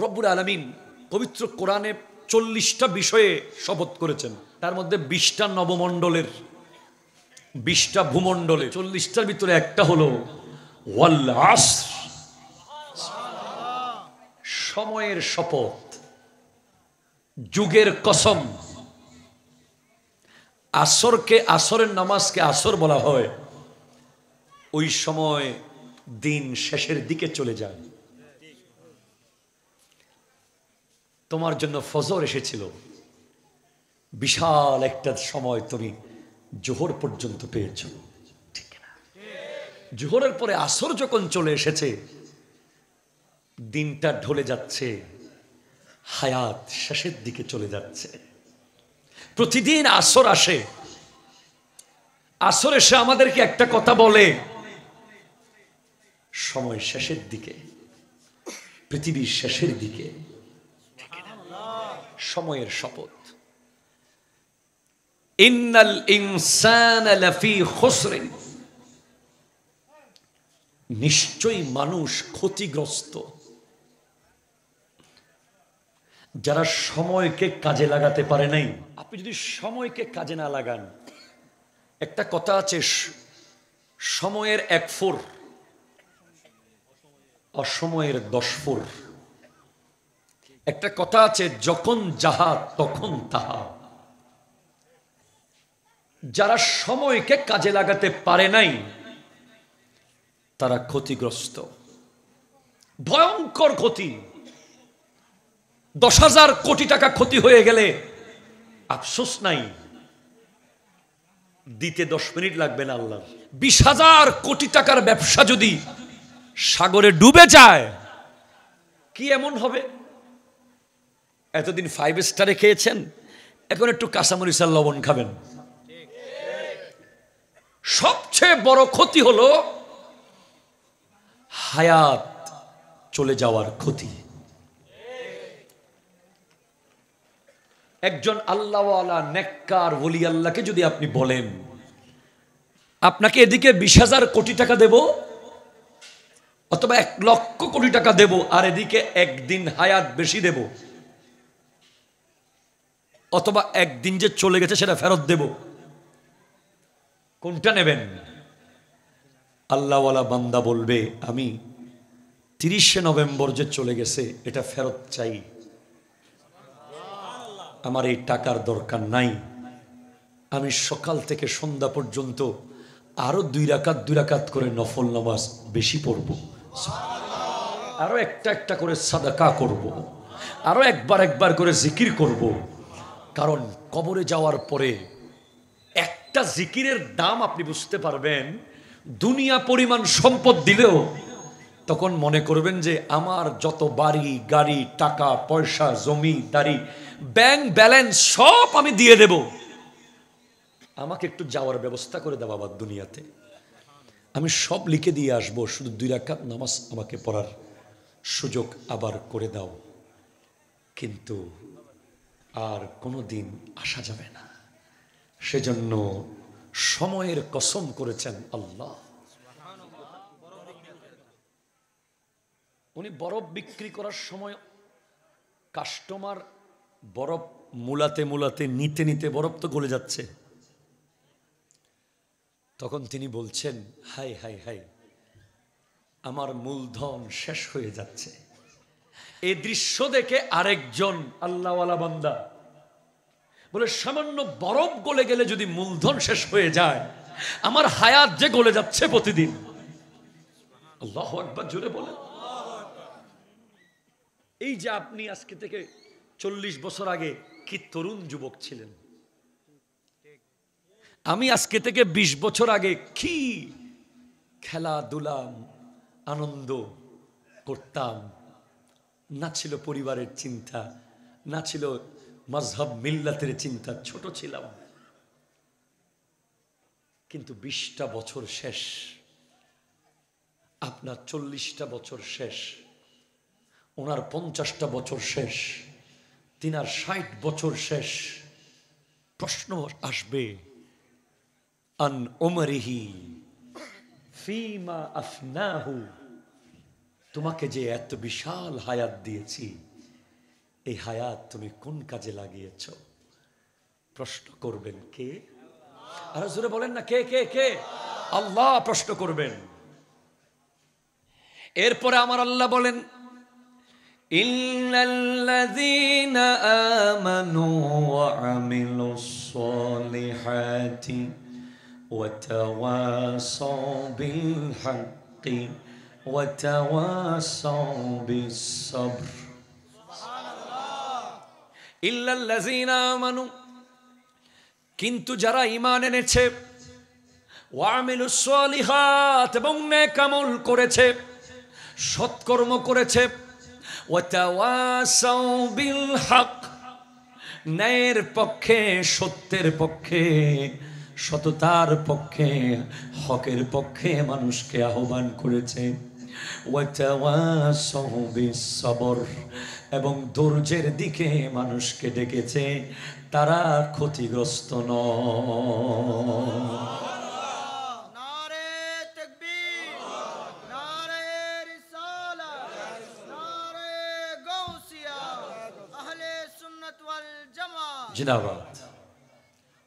রব্বুল আলামিন পবিত্র কোরআনে 40টা বিষয়ে শপথ করেছেন, তার মধ্যে 20টা নবমণ্ডলের, 20টা ভূমণ্ডলে, 40টার ভিতরে একটা হলো ওয়াল আসর, সময়ের শপথ, যুগের কসম। আসরকে, আসরের নামাজকে আসর বলা হয়, ওই সময় দিন শেষের দিকে চলে যায়। তোমার জন্য ফজর এসেছিল, বিশাল একটা সময় তুমি জোহর পর্যন্ত পেয়েছ, ঠিক না? জোহরের পরে আসর যখন চলে এসেছে, দিনটা ঢলে যাচ্ছে, হায়াত শেষের দিকে চলে যাচ্ছে। প্রতিদিন আসর আসে, আসর এসে আমাদেরকে একটা কথা বলে, সময় শেষের দিকে, পৃথিবীর শেষের দিকে, সময়ের শপথ। ইন্নাল ইনসানা লাফি খুসর, নিশ্চয়ই মানুষ ক্ষতিগ্রস্ত। যারা সময়কে কাজে লাগাতে পারে নাই। আপনি যদি সময়কে কাজে না লাগান, একটা কথা আছে, সময়ের 1 ফুর, অসময়ের 10 ফুর। একটা কথা আছে, যখন যাহা তখন তাহা। যারা সময়কে কাজে লাগাতে পারে নাই, তারা ক্ষতিগ্রস্ত, ভয়ঙ্কর ক্ষতি। 10,000 কোটি টাকা ক্ষতি হয়ে গেলে আফসোস নাই, দিতে 10 মিনিট লাগবে না আল্লাহ। 20,000 কোটি টাকার ব্যবসা যদি সাগরে ডুবে যায়, কি এমন হবে? এতদিন 5 স্টারে খেয়েছেন, এখন একটু কাঁচামরিচ আর লবণ খাবেন। সবচেয়ে বড় ক্ষতি হলো হায়াত চলে যাওয়ার ক্ষতি। একজন আল্লাহওয়ালা নেককার ওলি আল্লাহকে যদি আপনি বলেন, আপনাকে এদিকে 20,000 কোটি টাকা দেব, অথবা 1 লক্ষ কোটি টাকা দেব, আর এদিকে একদিন হায়াত বেশি দেব, অথবা একদিন যে চলে গেছে সেটা ফেরত দেব, কোনটা নেবেন? আল্লাহওয়ালা বান্দা বলবে, আমি 30শে নভেম্বর যে চলে গেছে এটা ফেরত চাই, আমার এই টাকার দরকার নাই। আমি সকাল থেকে সন্ধ্যা পর্যন্ত আরো 2 রাকাত করে নফল নামাজ বেশি পড়ব, আরো একটা করে সাদাকা করব, আরো একবার করে জিকির করব। কারণ কবরে যাওয়ার পরে একটা জিকিরের দাম আপনি বুঝতে পারবেন, দুনিয়া পরিমাণ সম্পদ দিলেও তখন মনে করবেন যে আমার যত বাড়ি গাড়ি, টাকা পয়সা, জমিদারি, ব্যাংক ব্যালেন্স সব আমি দিয়ে দেব, আমাকে একটু যাওয়ার ব্যবস্থা করে দাও বাবা দুনিয়াতে, আমি সব লিখে দিয়ে আসবো, শুধু 2 রাকাত নামাজ আমাকে পড়ার সুযোগ আবার করে দাও। কিন্তু আর কোনোদিন আসা যাবে না। সেজন্য সময়ের কসম করেছেন আল্লাহ। উনি বরফ বিক্রি করার সময় কাস্টমার বরফ মুলাতে নিতে বরফ তো গলে যাচ্ছে, তখন তিনি বলছেন, হাই হাই হাই, আমার মূলধন শেষ হয়ে যাচ্ছে। এই দৃশ্য দেখে আরেকজন আল্লাহওয়ালা বান্দা বলে, সামান্য বরফ গলে গেলে যদি মূলধন শেষ হয়ে যায়, আমার হায়াত যে গলে যাচ্ছে প্রতিদিন। আল্লাহু আকবার, জোরে বলেন। এই যে আপনি আজকে থেকে 40 বছর আগে কি তরুণ যুবক ছিলেন, আমি আজকে থেকে 20 বছর আগে কি খেলাধুলা আনন্দ করতাম। না ছিল পরিবারের চিন্তা, না ছিল মাযহাব মিল্লাতের চিন্তা, ছোট ছিলাম। কিন্তু 20টা বছর শেষ, আপনার 40টা বছর শেষ, ওনার 50টা বছর শেষ, তিনার 60 বছর শেষ। প্রশ্ন আসবে, আন উমরিহি ফিমা আফনাহু, তোমাকে যে এত বিশাল হায়াত দিয়েছি, এই হায়াত তুমি কোন কাজে লাগিয়েছ? প্রশ্ন করবেন কে? আর জোরে বলেন না, কে কে কে? আল্লাহ প্রশ্ন করবেন। এরপরে আমার আল্লাহ বলেন, ইল্লাল্লাযীনা আমানু ওয়া আমিলুস সালিহাতি ওয়া তাওয়াসাউ বিল হাক্কি ওয়া তাওয়াসাউ বিস সাবর। সুবহানাল্লাহ। ইল্লাল্লাযীনা আমানু, কিন্তু যারা ঈমান এনেছে, ওয়া আমিলুস সালিহাত, এবং নেক আমল করেছে, সৎকর্ম করেছে, ওয়া তাওয়াসাউ বিল হক, ন্যায়ের পক্ষে, সত্যের পক্ষে, সততার পক্ষে, হকের পক্ষে মানুষকে আহ্বান করেছে, ওয়া তাওয়াসাউ বিস সবর, এবং ধৈর্যের দিকে মানুষকে ডেকেছে, তারা ক্ষতিগ্রস্ত নয়। জিন্দাবাদ।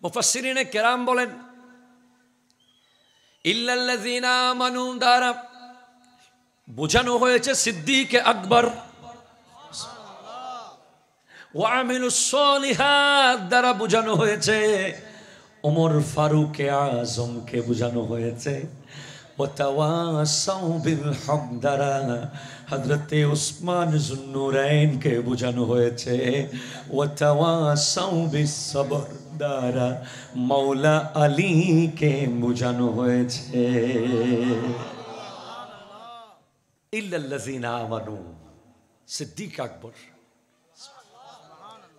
মুফাসসিরিনে কেরাম বলেন, ইল্লাল্লাযীনা আমানু দ্বারা বোঝানো হয়েছে সিদ্দিক আকবর, ওয়া আমিলুস সালিহাত দ্বারা বোঝানো হয়েছে ওমর ফারুক আজমকে বোঝানো হয়েছে, ওয়া তাওয়াসাউ বিল হক দ্বারা হযরতে উসমান যুন্নুরাইনকে বোঝানো হয়েছে, ওয়া তাওয়াসাউ বিস সবর দ্বারা মাওলা আলীকে বোঝানো হয়েছে। ইল্লাল্লাযীনা আমানু, সিদ্দিক আকবর।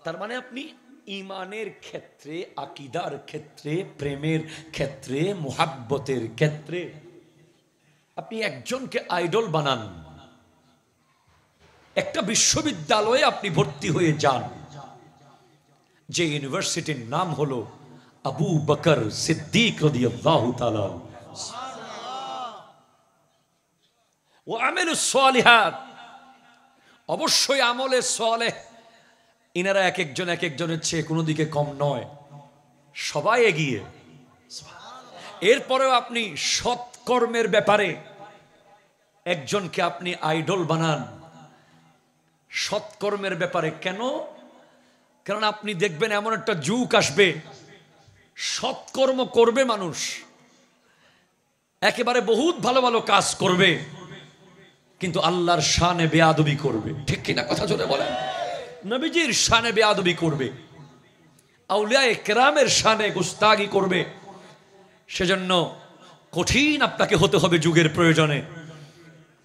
তার মানে আপনি ঈমানের ক্ষেত্রে, আকীদার ক্ষেত্রে, প্রেমের ক্ষেত্রে, মুহাব্বতের ক্ষেত্রে আপনি একজনকে আইডল বানান। একটা বিশ্ববিদ্যালয়ে আপনি ভর্তি হয়ে যান, যে ইউনিভার্সিটির নাম হলো আবু বকর সিদ্দিক রাদিয়াল্লাহু তাআলা। ওয়া আমিলুস সালিহাত, অবশ্যই আমলে সালেহ, ইনারা এক একজনের চেয়ে কোনো দিকে কম নয়, সবাই এগিয়ে। এরপরেও আপনি সৎকর্মের ব্যাপারে একজনকে আপনি আইডল বানান, সৎকর্মের ব্যাপারে। কেন? কারণ আপনি দেখবেন এমন একটা যুগ আসবে, সৎকর্ম করবে মানুষ, একেবারে বহুত ভালো ভালো কাজ করবে, কিন্তু আল্লাহর শানে বেয়াদবি করবে। ঠিক কিনা? কথা জোরে বলেন। নবীজির শানে বেয়াদবি করবে, আউলিয়ায়ে কেরামের শানে গুস্তাগি করবে। সেজন্য কঠিন আপনাকে হতে হবে যুগের প্রয়োজনে।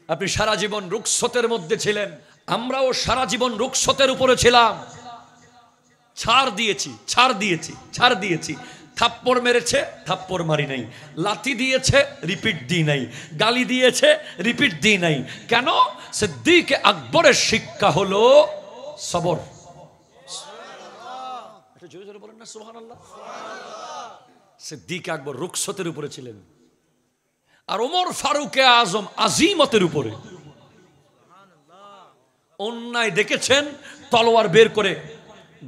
আপনি সারা জীবন রুখসতের মধ্যে ছিলেন, আমরাও সারা জীবন রুখসতের উপরে ছিলাম, ছাড় দিয়েছি। থাপ্পড় মেরেছে, থাপ্পড় মারি নাই, লাথি দিয়েছে, রিপিট দিই নাই, গালি দিয়েছে, রিপিট দিই নাই। কেন? সিদ্দিক আকবরের শিক্ষা হলো সবর। জোরে জোরে বলেন না সুবহানাল্লাহ। সিদ্দিক আকবর রুখসতের উপরে ছিলেন, আর ওমর ফারুক আজম আজিমতের উপরে। অন্যায় দেখেছেন, তলোয়ার বের করে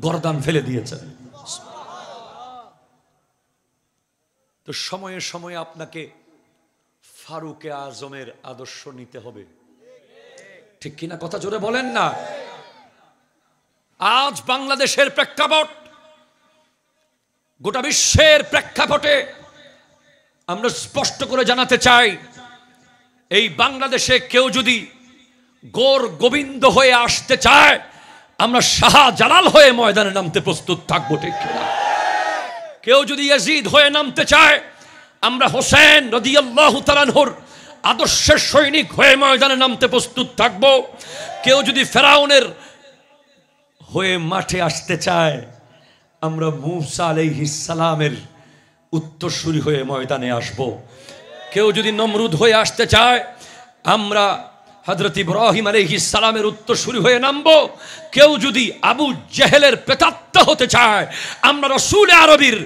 গর্দান ফেলে দিয়েছেন। তো সময়ে সময়ে আপনাকে ফারুক আজমের আদর্শ নিতে হবে। ঠিক কিনা? কথা জোরে বলেন না। আজ বাংলাদেশের প্রেক্ষাপট, গোটা বিশ্বের প্রেক্ষাপটে আমরা স্পষ্ট করে জানাতে চাই, এই বাংলাদেশে কেউ যদি গোর গোবিন্দ হয়ে আসতে চায়, আমরা শাহজালাল হয়ে ময়দানে নামতে প্রস্তুত থাকবো। ঠিক কিনা? কেউ যদি ইয়াজিদ হয়ে নামতে চায়, আমরা হোসেন রাদিয়াল্লাহু তাআলা আনহুর আদর্শের সৈনিক হয়ে ময়দানে নামতে প্রস্তুত থাকব। কেউ যদি ফেরাউনের হয়ে মাঠে আসতে চায়, আমরা মূসা আলাইহিস সালামের উত্তরসূরি হয়ে ময়দানে আসব। কেউ যদি নমরুদ হয়ে আসতে চায়, আমরা হযরত ইব্রাহিম আলাইহিস সালামের উত্তরসূরি হয়ে নামব। কেউ যদি আবু জেহেলের প্রেতাত্মা হতে চায়, আমরা রাসূল আরবীর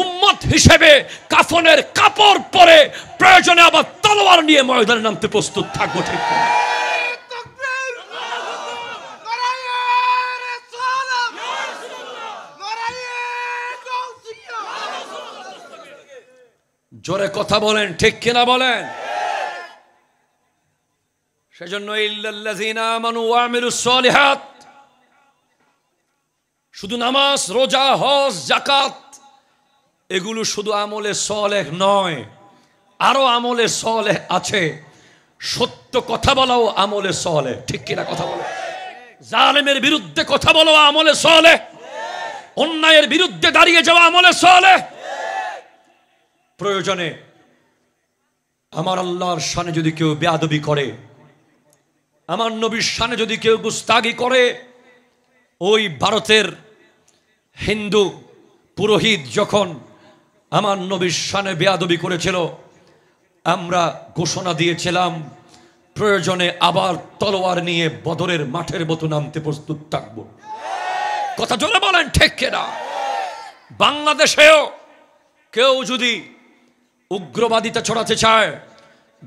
উম্মত হিসেবে কাফনের কাপড় পরে প্রয়োজনে আবার তলোয়ার নিয়ে ময়দানে নামতে প্রস্তুত থাকবো। ঠিক জোরে কথা বলেন, ঠিক কিনা বলেন? সেজন্য ইল্লাল্লাযীনা আমানু ওয়া আমিলুস সালিহাত, শুধু নামাজ, রোজা, হজ, যাকাত এগুলো শুধু আমলে সালেহ নয়, আরো আমলে সালেহ আছে। সত্য কথা বলাও আমলে সালেহ, ঠিক কিনা কথা বলে? জালেমের বিরুদ্ধে কথা বলাও আমলে সালেহ, অন্যায়ের বিরুদ্ধে দাঁড়িয়ে যাওয়া আমলে সালেহ। প্রয়োজনে আমার আল্লাহর শানে যদি কেউ বেয়াদবি করে, আমার নবীর শানে যদি কেউ গুস্তাগি করে, ওই ভারতের হিন্দু পুরোহিত যখন আমার নবীর শানে বেয়াদবি করেছিল, আমরা ঘোষণা দিয়েছিলাম প্রয়োজনে আবার তলোয়ার নিয়ে বদরের মাঠের মতো নামতে প্রস্তুত থাকব। কথা জোরে বলেন, ঠিক কিনা? বাংলাদেশেও কেউ যদি উগ্রবাদিতা ছড়াতে চায়,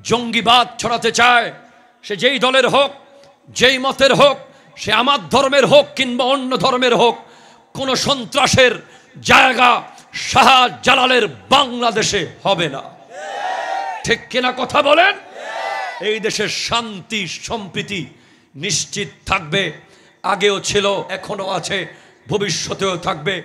জঙ্গিবাদ ছড়াতে চায়, সে যেই দলের হোক, যেই মতের হোক, সে আমার ধর্মের হোক কিংবা অন্য ধর্মের হোক, কোন সন্ত্রাসের জায়গা শাহজালালের বাংলাদেশে হবে না, ঠিক কিনা কথা বলেন? এই দেশের শান্তি সম্প্রীতি নিশ্চিত থাকবে, আগেও ছিল, এখনো আছে, ভবিষ্যতেও থাকবে।